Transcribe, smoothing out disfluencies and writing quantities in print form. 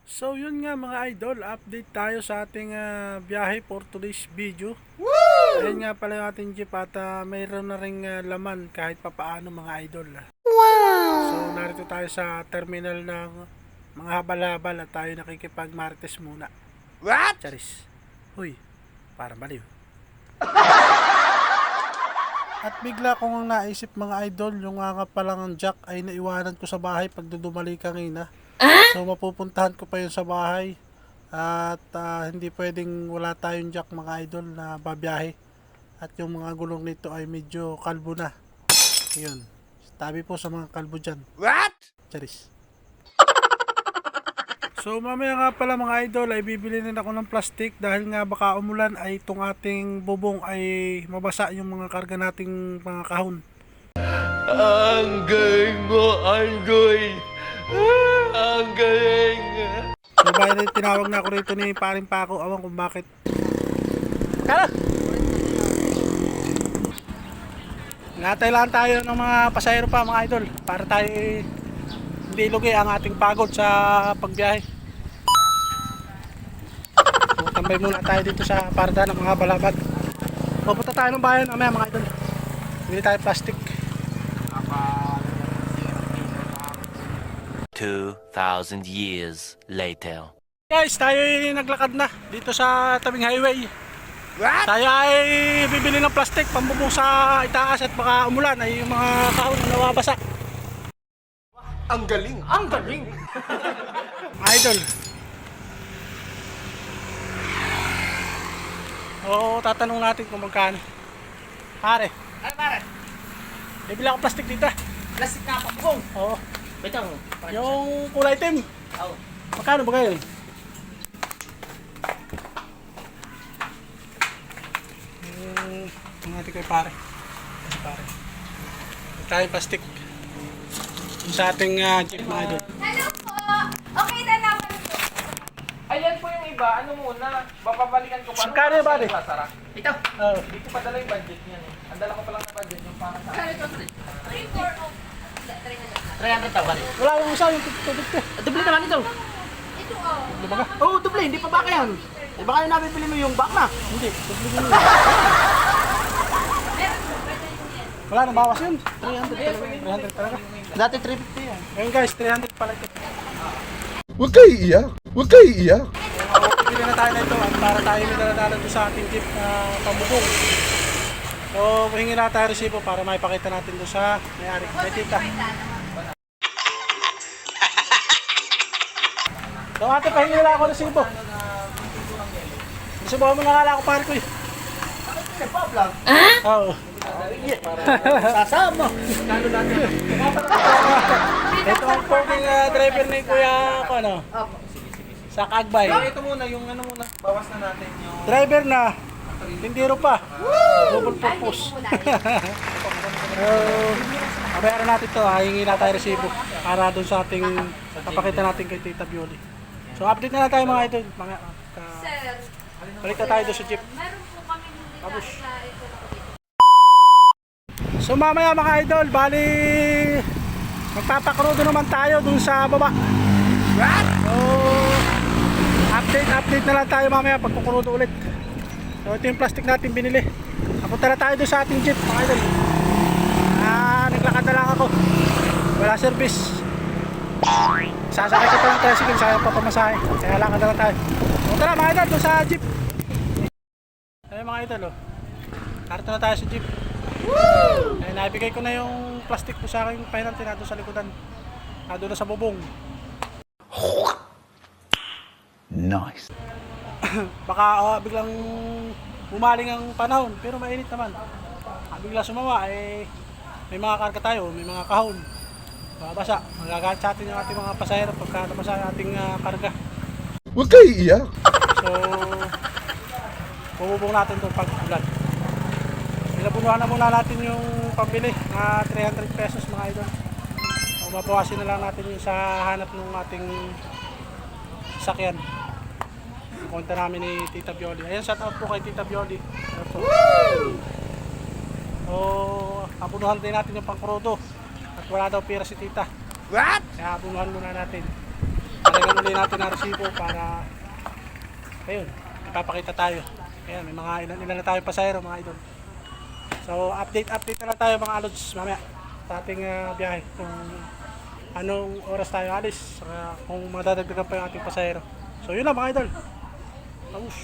So yun nga mga idol, update tayo sa ating biyahe for today's video. Ayun nga pala yung ating jeep at mayroon na ring laman kahit papaano mga idol. So narito tayo sa terminal ng mga habal-habal at tayo nakikipag-marites muna. What? Charis. Huy, parang baliw. At bigla kong naisip mga idol, yung nga palang jack ay naiwanan ko sa bahay pag dudumali kanina. So mapupuntahan ko pa yun sa bahay. At hindi pwedeng wala tayong jack mga idol na babiyahe. At yung mga gulong nito ay medyo kalbo na. Yun. Tabi po sa mga kalbo dyan. What? Charis. So mamaya nga pala mga idol ay bibili din ako ng plastic dahil nga baka umulan ay itong ating bubong ay mabasa yung mga karga nating mga kahon. Ang galing mo, Angoy. Ang galing. So bali tinawag na ako rito ni Paring Paco, awan kung bakit. Tara! Ngatay lang tayo ng mga pasahero pa mga idol para tayo hindi lugi ang ating pagod sa pagbiyahe. So, tambay muna tayo dito sa parda ng mga balabag. Pupunta tayo ng bayan mamaya mga idol. Bili tayo plastic. 2,000 years later. Guys, tayo ay naglakad na dito sa tabing highway. What? Tayo ay bibili ng plastic pambubong sa itaas at baka umulan ay yung mga kahon na nawabasa. Ang galing. Ang galing. Mga idol. Oo, tatanong natin kung magkano. Pare, Ano pare? bibili ako plastic dito. Plastic na pambong. Oo, Ito. yung kulay itim. Oh. Magkano ba kayo? Yung natin kay pare. Pare. Tayong plastic. Yung sa ating jeep mga idol. Hello po! Okay na naman po. Ayan po yung iba, ano muna, papabalikan ko pa. Magkano yung bali? Sasara. Ito. Oo. Hindi ko padala yung budget niyan eh. Ang dala ko pa lang na budget yung para sa akin. 3, 4, oh. 300. 300 taon. Wala yung isa, yung tubig ko. Doble naman ito. Ito oh. Di ba ka? Oo, doble. Hindi pa baka yan. Di ba kayo nabibili mo yung back na? Hindi, tubig yun. Meron po. Pwede po yan. Wala na, bawas yun. 300 talaga. Dati 350 yan. Ngayon guys, 300 pala ito. Huwag kayo iiyak. Huwag kayo iiyak. Pili na tayo na ito at para tayo minalala ito sa ating jeep na pamubong. So, hingi na tayo resibo para maipakita natin doon sa may-ari. May tita. So, ate, pahingi nila ako resibo. Resibo mo na nga ako pare ko eh. Oo. Sasama. Ito ang poging driver ni Kuya ako, ano? Sa Kagbay. Ito muna, yung ano muna, bawas na natin yung... Driver na. Tindiro pa. Double purpose. Abayaran natin to, hingi na tayo resibo para doon sa ating papakita natin kay Tita Bioli. So update na tayo mga idol. Sir, Balik na tayo doon sa jeep. meron po kami Tapos. sa ito na po dito. So mamaya mga idol, bali magpapakrudo naman tayo doon sa baba. So update na lang tayo mamaya pag kukurudo ulit. So ito yung plastic natin binili. Napunta na tayo doon sa ating jeep mga idol. Naglakad na lang ako. Wala service. Sasakay ko pa ng tricycle, sayang pa pamasahe. Kaya lakad na lang tayo. So tara mga idol, doon sa jeep. Ayun mga idol, oh. Karto na tayo sa jeep. Ay, naibigay ko na yung plastic ko sa aking pahinante na doon sa likodan. Doon na sa bubong. Nice. Baka biglang bumaling ang panahon, pero mainit naman. Bigla sumawa, may mga karga tayo, may mga kahon. Babasa, magagalit sa atin yung ating mga pasahero pagka namasa ang ating karga. Huwag kayo iiyak. So, bububong natin ito pag ulan. Pinapunuhan na muna natin yung pambili na 300 pesos mga idol. So, mabawasin na lang natin yung sa hanap ng ating sakyan. Punta namin ni Tita Bioli. Ayan, shout out po kay Tita Bioli. So, apunuhan din natin yung pangkrudo. At wala daw pera si Tita. What? Kaya apunuhan muna natin. Talagang tali natin ang resibo para ayun, ipapakita tayo. Ayan, may mga ilan na tayong pasahero mga idol. So update na lang tayo mga alods mamaya sa ating biyahe kung anong oras tayo alis, saka kung madadagdagan pa yung ating pasahero. So yun lang mga idol. Vamos.